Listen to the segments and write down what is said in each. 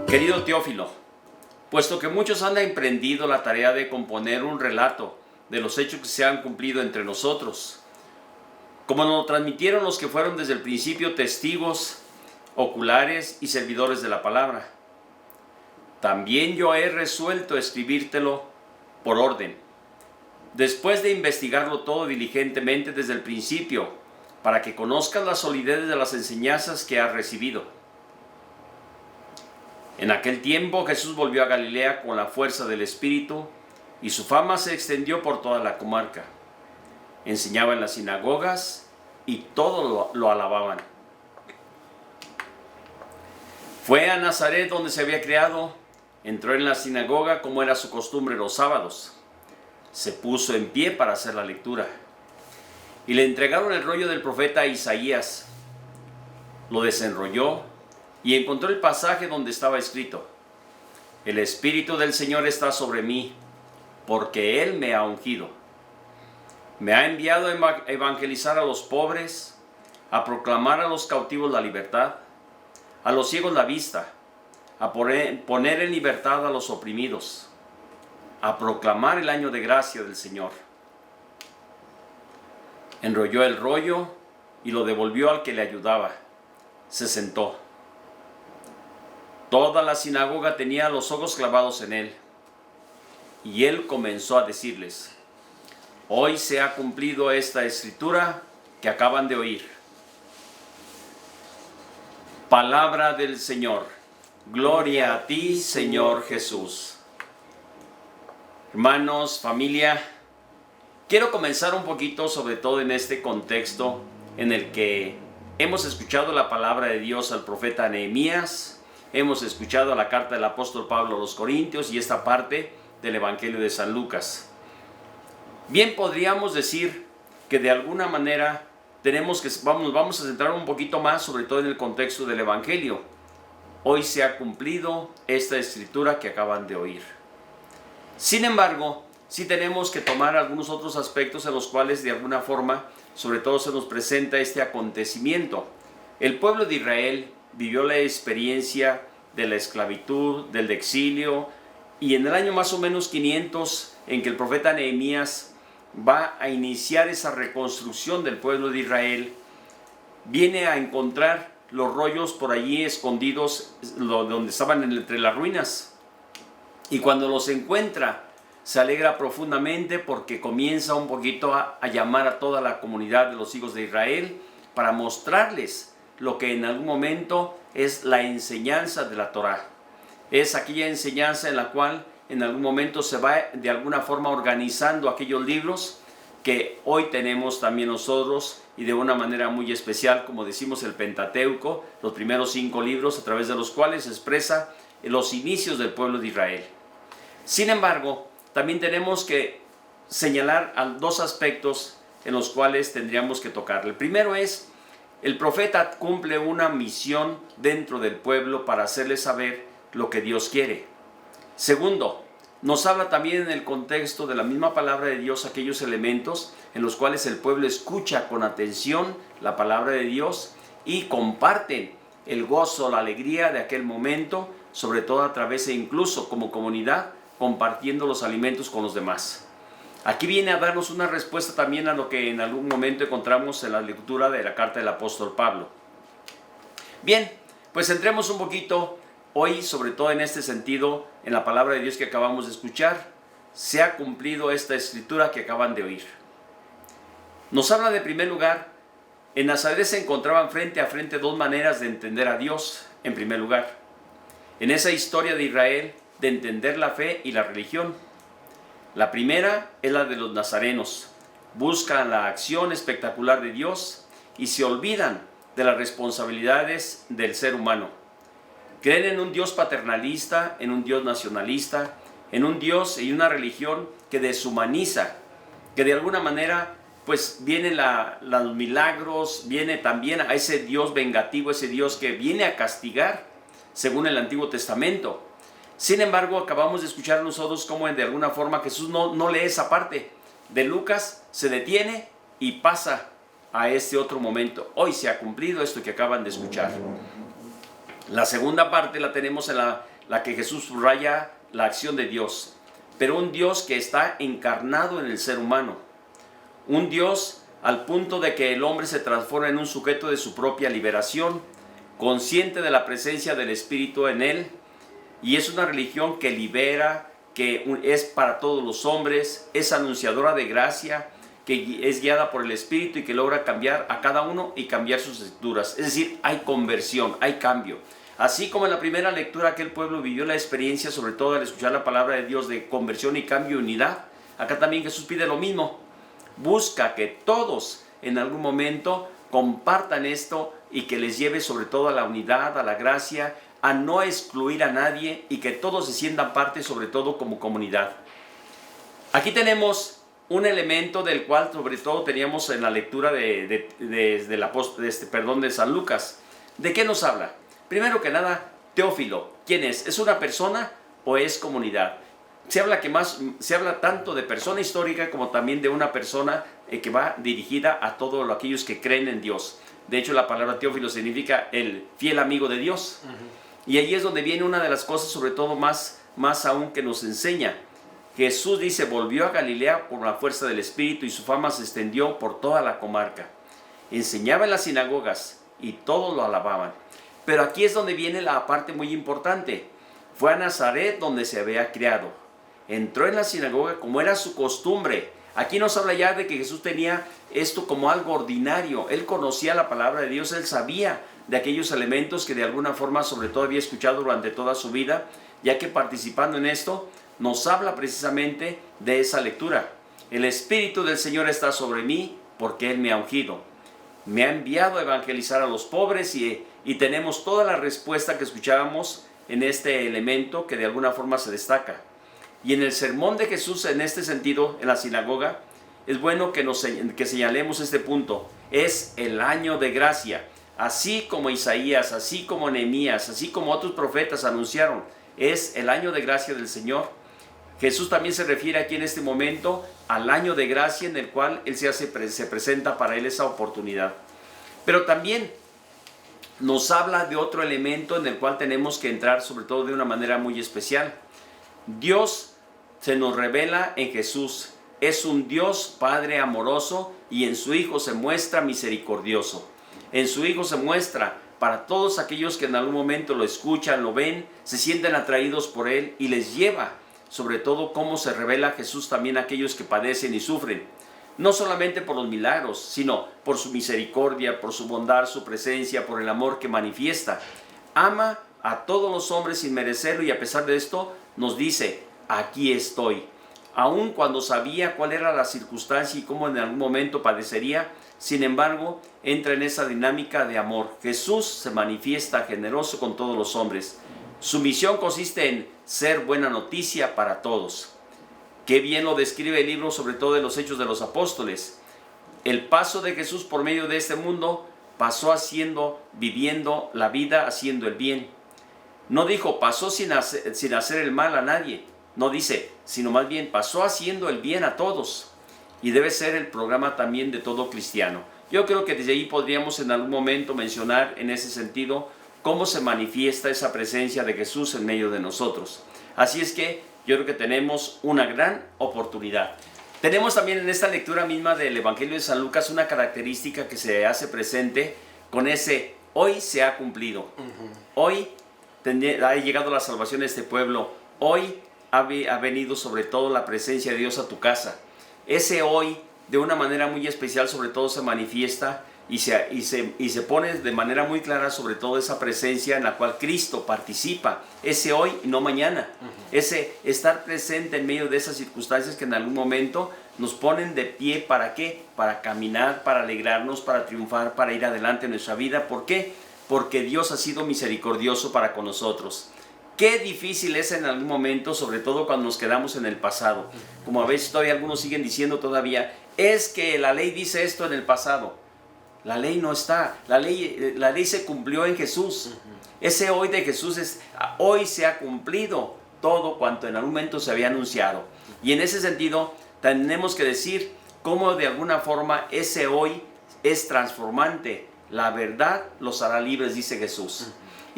Querido Teófilo, puesto que muchos han emprendido la tarea de componer un relato de los hechos que se han cumplido entre nosotros, como nos lo transmitieron los que fueron desde el principio testigos oculares y servidores de la palabra, también yo he resuelto escribírtelo por orden, después de investigarlo todo diligentemente desde el principio, para que conozcas la solidez de las enseñanzas que has recibido. En aquel tiempo Jesús volvió a Galilea con la fuerza del Espíritu, y su fama se extendió por toda la comarca. Enseñaba en las sinagogas y todos lo alababan. Fue a Nazaret, donde se había criado. Entró en la sinagoga como era su costumbre los sábados. Se puso en pie para hacer la lectura. Y le entregaron el rollo del profeta Isaías. Lo desenrolló y encontró el pasaje donde estaba escrito: El Espíritu del Señor está sobre mí, porque Él me ha ungido. Me ha enviado a evangelizar a los pobres, a proclamar a los cautivos la libertad, a los ciegos la vista, a poner en libertad a los oprimidos, a proclamar el año de gracia del Señor. Enrolló el rollo y lo devolvió al que le ayudaba. Se sentó. Toda la sinagoga tenía los ojos clavados en él. Y él comenzó a decirles: Hoy se ha cumplido esta escritura que acaban de oír. Palabra del Señor. Gloria a ti, Señor Jesús. Hermanos, familia, quiero comenzar un poquito, sobre todo en este contexto en el que hemos escuchado la palabra de Dios al profeta Nehemías. Hemos escuchado la carta del apóstol Pablo a los Corintios y esta parte del Evangelio de San Lucas. Bien, podríamos decir que de alguna manera vamos a centrar un poquito más, sobre todo en el contexto del Evangelio. Hoy se ha cumplido esta escritura que acaban de oír. Sin embargo, sí tenemos que tomar algunos otros aspectos en los cuales de alguna forma, sobre todo se nos presenta este acontecimiento. El pueblo de Israel vivió la experiencia de la esclavitud, del exilio, y en el año más o menos 500, en que el profeta Nehemías va a iniciar esa reconstrucción del pueblo de Israel, viene a encontrar los rollos por allí escondidos, donde estaban entre las ruinas, y cuando los encuentra, se alegra profundamente porque comienza un poquito a llamar a toda la comunidad de los hijos de Israel para mostrarles lo que en algún momento es la enseñanza de la Torá. Es aquella enseñanza en la cual en algún momento se va de alguna forma organizando aquellos libros que hoy tenemos también nosotros, y de una manera muy especial, como decimos, el Pentateuco, los primeros 5 libros a través de los cuales se expresa los inicios del pueblo de Israel. Sin embargo, también tenemos que señalar 2 aspectos en los cuales tendríamos que tocar. El primero es: el profeta cumple una misión dentro del pueblo para hacerles saber lo que Dios quiere. Segundo, nos habla también en el contexto de la misma palabra de Dios aquellos elementos en los cuales el pueblo escucha con atención la palabra de Dios y comparten el gozo, la alegría de aquel momento, sobre todo a través e incluso como comunidad, compartiendo los alimentos con los demás. Aquí viene a darnos una respuesta también a lo que en algún momento encontramos en la lectura de la carta del apóstol Pablo. Bien, pues entremos un poquito hoy, sobre todo en este sentido, en la palabra de Dios que acabamos de escuchar. Se ha cumplido esta escritura que acaban de oír. Nos habla de primer lugar, en Nazaret se encontraban frente a frente 2 maneras de entender a Dios, en primer lugar. En esa historia de Israel, de entender la fe y la religión. La primera es la de los nazarenos. Buscan la acción espectacular de Dios y se olvidan de las responsabilidades del ser humano. Creen en un Dios paternalista, en un Dios nacionalista, en un Dios y una religión que deshumaniza, que de alguna manera pues viene los milagros, viene también a ese Dios vengativo, ese Dios que viene a castigar, según el Antiguo Testamento. Sin embargo, acabamos de escuchar nosotros cómo de alguna forma Jesús no lee esa parte de Lucas, se detiene y pasa a este otro momento. Hoy se ha cumplido esto que acaban de escuchar. La segunda parte la tenemos en la la que Jesús subraya la acción de Dios, pero un Dios que está encarnado en el ser humano, un Dios al punto de que el hombre se transforma en un sujeto de su propia liberación, consciente de la presencia del Espíritu en él, y es una religión que libera, que es para todos los hombres, es anunciadora de gracia, que es guiada por el Espíritu y que logra cambiar a cada uno y cambiar sus estructuras. Es decir, hay conversión, hay cambio. Así como en la primera lectura aquel pueblo vivió la experiencia, sobre todo al escuchar la palabra de Dios, de conversión y cambio y unidad, acá también Jesús pide lo mismo. Busca que todos en algún momento compartan esto y que les lleve sobre todo a la unidad, a la gracia, a no excluir a nadie y que todos se sientan parte, sobre todo como comunidad. Aquí tenemos un elemento del cual sobre todo teníamos en la lectura de San Lucas. ¿De qué nos habla? Primero que nada, Teófilo. ¿Quién es? ¿Es una persona o es comunidad? Se habla tanto de persona histórica como también de una persona que va dirigida a todos aquellos que creen en Dios. De hecho, la palabra Teófilo significa el fiel amigo de Dios. Y ahí es donde viene una de las cosas, sobre todo más aún, que nos enseña. Jesús dice, volvió a Galilea por la fuerza del Espíritu y su fama se extendió por toda la comarca. Enseñaba en las sinagogas y todos lo alababan. Pero aquí es donde viene la parte muy importante. Fue a Nazaret donde se había criado. Entró en la sinagoga como era su costumbre. Aquí nos habla ya de que Jesús tenía esto como algo ordinario. Él conocía la palabra de Dios, él sabía de aquellos elementos que de alguna forma sobre todo había escuchado durante toda su vida, ya que participando en esto nos habla precisamente de esa lectura. El Espíritu del Señor está sobre mí porque Él me ha ungido. Me ha enviado a evangelizar a los pobres y tenemos toda la respuesta que escuchábamos en este elemento que de alguna forma se destaca. Y en el sermón de Jesús, en este sentido, en la sinagoga, es bueno que señalemos este punto. Es el año de gracia. Así como Isaías, así como Nehemías, así como otros profetas anunciaron, es el año de gracia del Señor. Jesús también se refiere aquí en este momento al año de gracia en el cual Él se presenta para Él esa oportunidad. Pero también nos habla de otro elemento en el cual tenemos que entrar sobre todo de una manera muy especial. Dios se nos revela en Jesús. Es un Dios Padre amoroso y en su Hijo se muestra misericordioso. En su Hijo se muestra para todos aquellos que en algún momento lo escuchan, lo ven, se sienten atraídos por Él y les lleva sobre todo cómo se revela Jesús también a aquellos que padecen y sufren. No solamente por los milagros, sino por su misericordia, por su bondad, su presencia, por el amor que manifiesta. Ama a todos los hombres sin merecerlo y a pesar de esto nos dice, aquí estoy. Aun cuando sabía cuál era la circunstancia y cómo en algún momento padecería, sin embargo, entra en esa dinámica de amor. Jesús se manifiesta generoso con todos los hombres. Su misión consiste en ser buena noticia para todos. Qué bien lo describe el libro, sobre todo de los Hechos de los Apóstoles. El paso de Jesús por medio de este mundo pasó viviendo la vida, haciendo el bien. No dijo, pasó sin hacer el mal a nadie. No dice, sino más bien pasó haciendo el bien a todos. Y debe ser el programa también de todo cristiano. Yo creo que desde ahí podríamos en algún momento mencionar en ese sentido cómo se manifiesta esa presencia de Jesús en medio de nosotros. Así es que yo creo que tenemos una gran oportunidad. Tenemos también en esta lectura misma del Evangelio de San Lucas una característica que se hace presente con ese hoy se ha cumplido. Hoy ha llegado la salvación de este pueblo. Hoy ha venido sobre todo la presencia de Dios a tu casa. Ese hoy de una manera muy especial sobre todo se manifiesta y se pone de manera muy clara sobre todo esa presencia en la cual Cristo participa, ese hoy y no mañana, ese estar presente en medio de esas circunstancias que en algún momento nos ponen de pie. ¿Para qué? Para caminar, para alegrarnos, para triunfar, para ir adelante en nuestra vida. ¿Por qué? Porque Dios ha sido misericordioso para con nosotros. Qué difícil es en algún momento, sobre todo cuando nos quedamos en el pasado, como a veces todavía algunos siguen diciendo todavía, es que la ley dice esto en el pasado. La ley no está, la ley se cumplió en Jesús. Ese hoy de Jesús hoy se ha cumplido todo cuanto en algún momento se había anunciado. Y en ese sentido tenemos que decir cómo de alguna forma ese hoy es transformante. La verdad los hará libres, dice Jesús.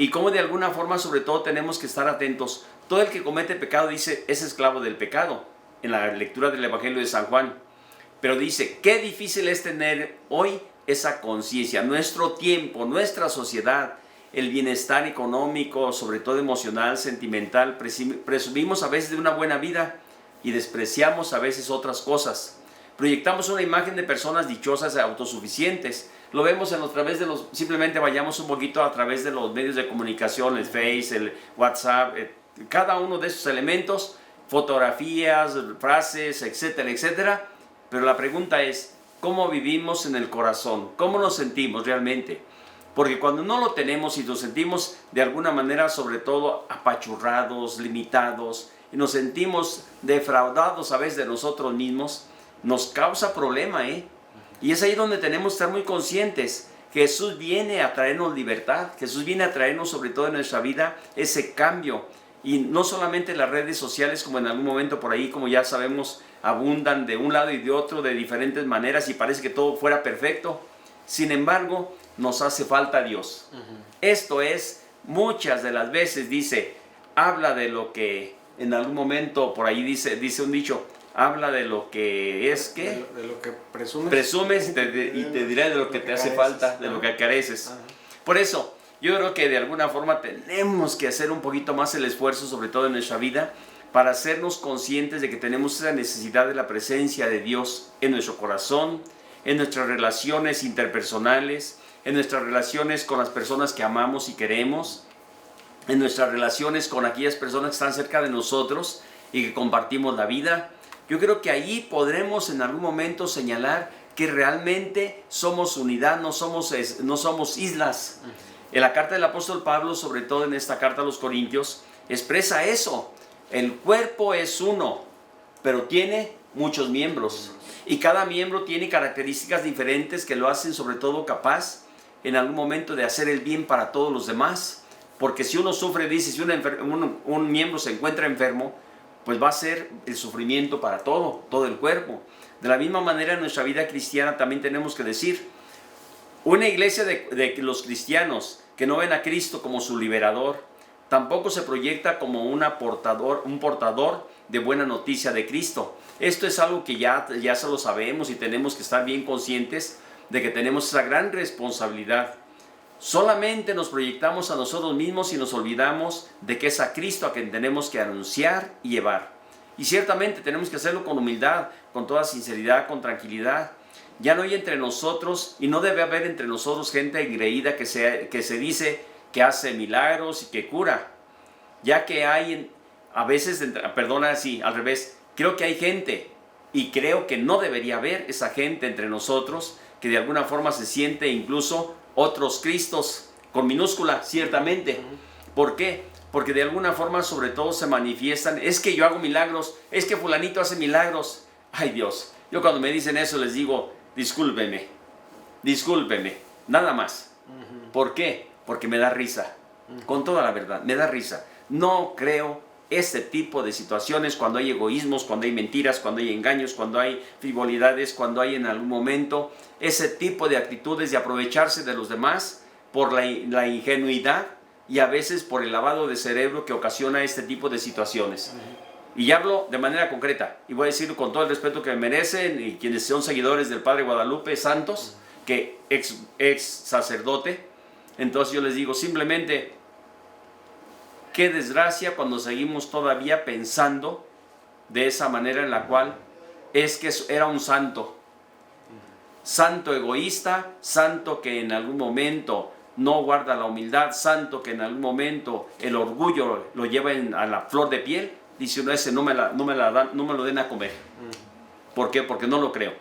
Y cómo de alguna forma sobre todo tenemos que estar atentos. Todo el que comete pecado, dice, es esclavo del pecado, en la lectura del Evangelio de San Juan. Pero dice, qué difícil es tener hoy esa conciencia. Nuestro tiempo, nuestra sociedad, el bienestar económico, sobre todo emocional, sentimental, presumimos a veces de una buena vida y despreciamos a veces otras cosas. Proyectamos una imagen de personas dichosas e autosuficientes. Lo vemos a través de simplemente vayamos un poquito a través de los medios de comunicación, el Face, el WhatsApp, cada uno de esos elementos, fotografías, frases, etcétera, etcétera. Pero la pregunta es, ¿cómo vivimos en el corazón? ¿Cómo nos sentimos realmente? Porque cuando no lo tenemos y nos sentimos de alguna manera sobre todo apachurrados, limitados, y nos sentimos defraudados a veces de nosotros mismos, nos causa problema, Y es ahí donde tenemos que estar muy conscientes. Jesús viene a traernos libertad, Jesús viene a traernos sobre todo en nuestra vida ese cambio. Y no solamente las redes sociales, como en algún momento por ahí, como ya sabemos, abundan de un lado y de otro de diferentes maneras y parece que todo fuera perfecto. Sin embargo, nos hace falta Dios. Esto es, muchas de las veces dice, habla de lo que en algún momento por ahí dice un dicho, habla de lo que es, ¿qué? De lo que presumes. Presumes y te diré de lo que te hace falta, de lo que careces. Por eso, yo creo que de alguna forma tenemos que hacer un poquito más el esfuerzo, sobre todo en nuestra vida, para hacernos conscientes de que tenemos esa necesidad de la presencia de Dios en nuestro corazón, en nuestras relaciones interpersonales, en nuestras relaciones con las personas que amamos y queremos, en nuestras relaciones con aquellas personas que están cerca de nosotros y que compartimos la vida. Yo creo que allí podremos en algún momento señalar que realmente somos unidad, no somos islas. En la carta del apóstol Pablo, sobre todo en esta carta a los Corintios, expresa eso. El cuerpo es uno, pero tiene muchos miembros. Y cada miembro tiene características diferentes que lo hacen sobre todo capaz en algún momento de hacer el bien para todos los demás. Porque si uno sufre, dice, si un miembro se encuentra enfermo, pues va a ser el sufrimiento para todo el cuerpo. De la misma manera en nuestra vida cristiana también tenemos que decir, una iglesia de los cristianos que no ven a Cristo como su liberador, tampoco se proyecta como un portador de buena noticia de Cristo. Esto es algo que ya se lo sabemos y tenemos que estar bien conscientes de que tenemos esa gran responsabilidad. Solamente nos proyectamos a nosotros mismos y nos olvidamos de que es a Cristo a quien tenemos que anunciar y llevar. Y ciertamente tenemos que hacerlo con humildad, con toda sinceridad, con tranquilidad. Ya no hay entre nosotros y no debe haber entre nosotros gente engreída que se dice que hace milagros y que cura. Ya que hay a veces, al revés, creo que hay gente y creo que no debería haber esa gente entre nosotros que de alguna forma se siente incluso otros Cristos, con minúscula, ciertamente. ¿Por qué? Porque de alguna forma sobre todo se manifiestan, es que yo hago milagros, es que fulanito hace milagros. Ay Dios, yo cuando me dicen eso les digo, discúlpeme, nada más. ¿Por qué? Porque me da risa, con toda la verdad, me da risa. No creo este tipo de situaciones cuando hay egoísmos, cuando hay mentiras, cuando hay engaños, cuando hay frivolidades, cuando hay en algún momento ese tipo de actitudes de aprovecharse de los demás por la ingenuidad y a veces por el lavado de cerebro que ocasiona este tipo de situaciones. Y hablo de manera concreta, y voy a decirlo con todo el respeto que me merecen y quienes son seguidores del Padre Guadalupe Santos, que ex sacerdote. Entonces yo les digo simplemente, qué desgracia cuando seguimos todavía pensando de esa manera en la cual es que era un santo egoísta, santo que en algún momento no guarda la humildad, santo que en algún momento el orgullo lo lleva a la flor de piel. Dice uno, ese no me lo den a comer. ¿Por qué? Porque no lo creo.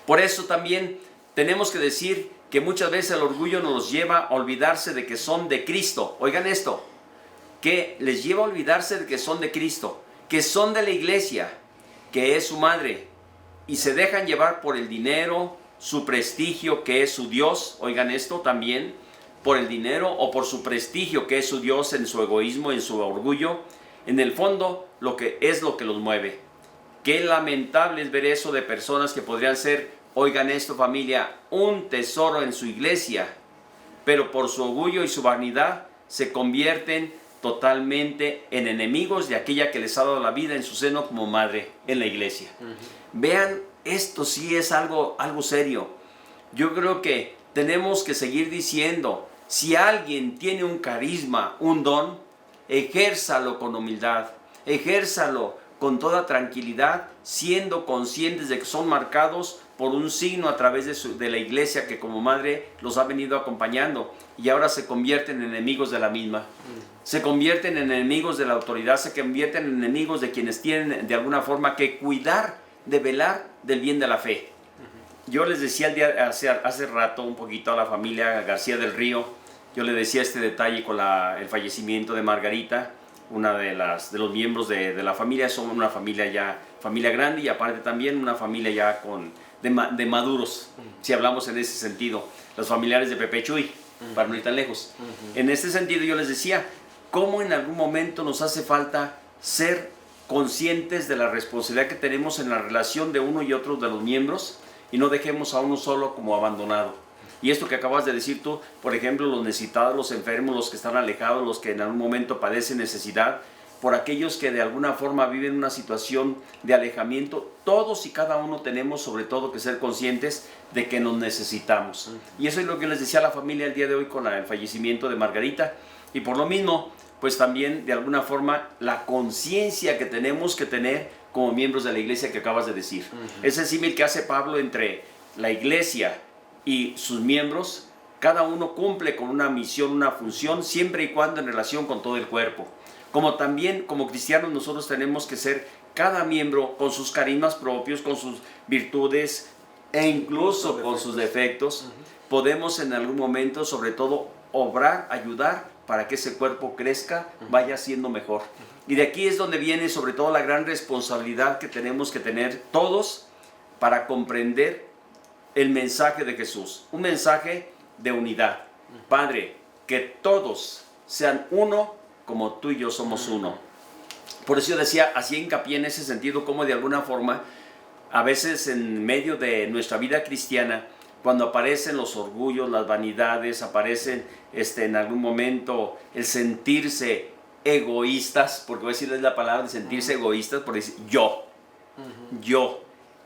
Por eso también tenemos que decir que muchas veces el orgullo nos lleva a olvidarse de que son de Cristo. Oigan esto, que les lleva a olvidarse de que son de Cristo, que son de la iglesia, que es su madre, y se dejan llevar por el dinero, su prestigio, que es su Dios. Oigan esto también, por el dinero o por su prestigio, que es su Dios, en su egoísmo, en su orgullo. En el fondo, lo que los mueve. Qué lamentable es ver eso de personas que podrían ser, oigan esto familia, un tesoro en su iglesia, pero por su orgullo y su vanidad se convierten totalmente en enemigos de aquella que les ha dado la vida en su seno como madre en la iglesia. Vean, esto sí es algo serio. Yo creo que tenemos que seguir diciendo, si alguien tiene un carisma, un don, ejérzalo con humildad, ejérzalo con toda tranquilidad, siendo conscientes de que son marcados por un signo a través de la iglesia que como madre los ha venido acompañando, y ahora se convierten en enemigos de la misma. Se convierten en enemigos de la autoridad, se convierten en enemigos de quienes tienen de alguna forma que cuidar, de velar del bien de la fe. Yo les decía hace rato un poquito a la familia García del Río, yo le decía este detalle con el fallecimiento de Margarita, una de los miembros de la familia. Somos una familia grande, y aparte también una familia ya de maduros, si hablamos en ese sentido, los familiares de Pepe Chuy, para no ir tan lejos. En este sentido yo les decía, cómo en algún momento nos hace falta ser conscientes de la responsabilidad que tenemos en la relación de uno y otro de los miembros, y no dejemos a uno solo como abandonado. Y esto que acabas de decir tú, por ejemplo, los necesitados, los enfermos, los que están alejados, los que en algún momento padecen necesidad, por aquellos que de alguna forma viven una situación de alejamiento, todos y cada uno tenemos sobre todo que ser conscientes de que nos necesitamos. Y eso es lo que les decía a la familia el día de hoy con el fallecimiento de Margarita. Y por lo mismo, pues también de alguna forma la conciencia que tenemos que tener como miembros de la iglesia que acabas de decir. Ese símil que hace Pablo entre la iglesia y sus miembros, cada uno cumple con una misión, una función, siempre y cuando en relación con todo el cuerpo. Como también como cristianos nosotros tenemos que ser cada miembro con sus carismas propios, con sus virtudes e incluso con sus defectos. Podemos en algún momento sobre todo obrar, ayudar para que ese cuerpo crezca, vaya siendo mejor. Y de aquí es donde viene sobre todo la gran responsabilidad que tenemos que tener todos para comprender el mensaje de Jesús, un mensaje de unidad. Padre, que todos sean uno como tú y yo somos uno. Por eso yo decía, hacía hincapié en ese sentido, como de alguna forma, a veces en medio de nuestra vida cristiana, cuando aparecen los orgullos, las vanidades, aparecen en algún momento el sentirse egoístas, porque voy a decirles la palabra de sentirse egoístas, por decir yo.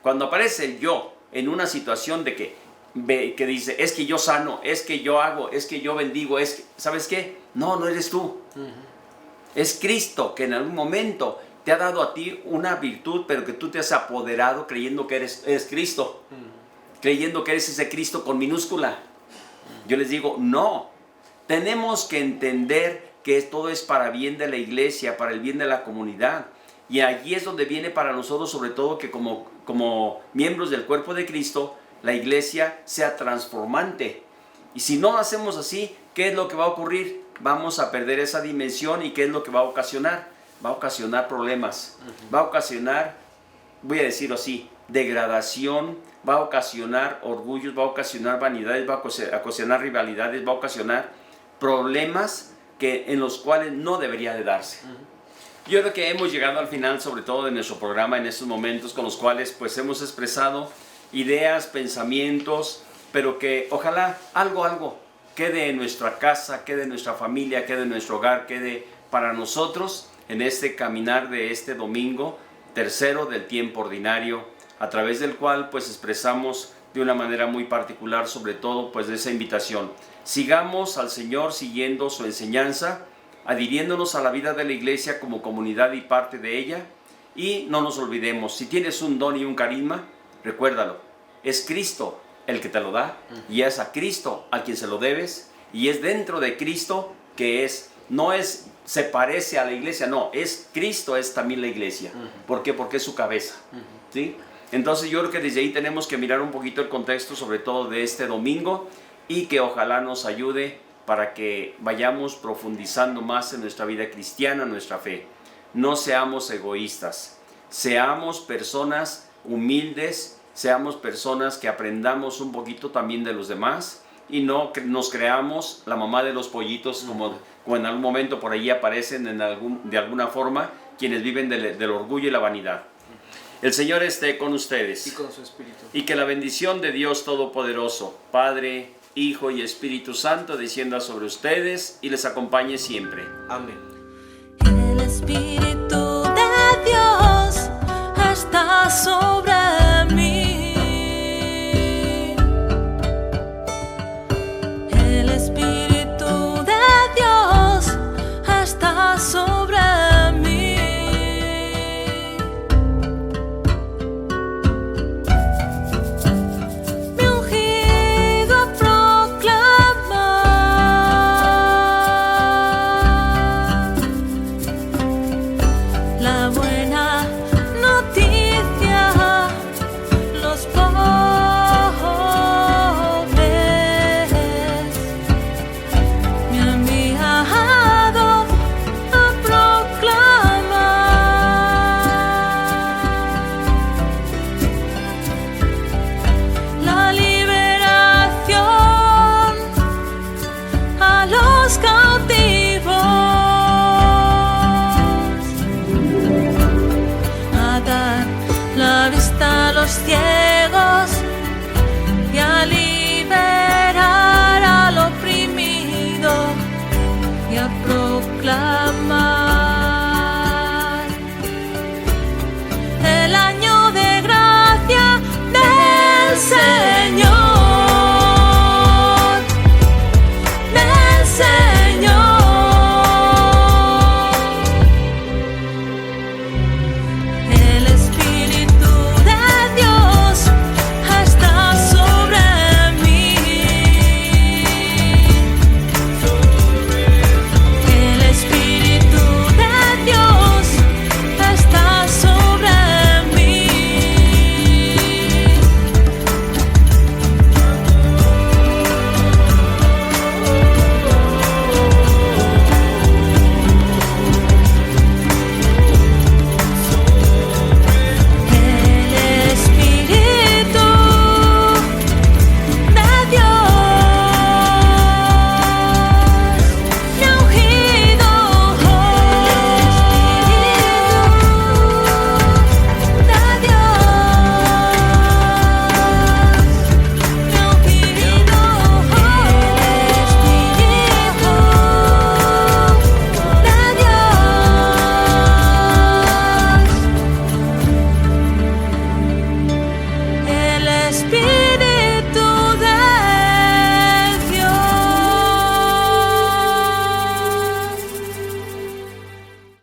Cuando aparece el yo en una situación de que dice, es que yo sano, es que yo hago, es que yo bendigo, ¿sabes qué? No eres tú. Es Cristo que en algún momento te ha dado a ti una virtud, pero que tú te has apoderado creyendo que eres Cristo. Creyendo que eres ese Cristo con minúscula. Yo les digo, no. Tenemos que entender que todo es para bien de la iglesia, para el bien de la comunidad. Y allí es donde viene para nosotros, sobre todo, que como miembros del cuerpo de Cristo, la iglesia sea transformante. Y si no lo hacemos así, ¿qué es lo que va a ocurrir? Vamos a perder esa dimensión. ¿Y qué es lo que va a ocasionar? Va a ocasionar problemas. Va a ocasionar, voy a decirlo así, degradación, va a ocasionar orgullos, va a ocasionar vanidades, va a ocasionar rivalidades, va a ocasionar problemas en los cuales no debería de darse. Yo creo que hemos llegado al final, sobre todo de nuestro programa, en estos momentos con los cuales pues hemos expresado ideas, pensamientos, pero que ojalá algo quede en nuestra casa, quede en nuestra familia, quede en nuestro hogar, quede para nosotros en este caminar de este domingo tercero del tiempo ordinario, a través del cual pues expresamos de una manera muy particular sobre todo pues de esa invitación. Sigamos al Señor siguiendo su enseñanza, adhiriéndonos a la vida de la iglesia como comunidad y parte de ella, y no nos olvidemos, si tienes un don y un carisma, recuérdalo, es Cristo el que te lo da, y es a Cristo a quien se lo debes, y es dentro de Cristo que se parece a la iglesia, no, es Cristo, es también la iglesia. ¿Por qué? Porque es su cabeza, ¿sí? Entonces yo creo que desde ahí tenemos que mirar un poquito el contexto, sobre todo de este domingo, y que ojalá nos ayude para que vayamos profundizando más en nuestra vida cristiana, nuestra fe. No seamos egoístas, seamos personas humildes, seamos personas que aprendamos un poquito también de los demás, y no nos creamos la mamá de los pollitos, como en algún momento por ahí aparecen de alguna forma quienes viven del orgullo y la vanidad. El Señor esté con ustedes. Y con su espíritu. Y que la bendición de Dios Todopoderoso, Padre, Hijo y Espíritu Santo descienda sobre ustedes y les acompañe siempre. Amén. El Espíritu de Dios está sobre mí. El Espíritu de Dios está sobre mí. Me ha ungido a proclamar la buena noticia, los pobres. Me ha enviado a proclamar la liberación a los cautivos, a dar la vista a los ciegos,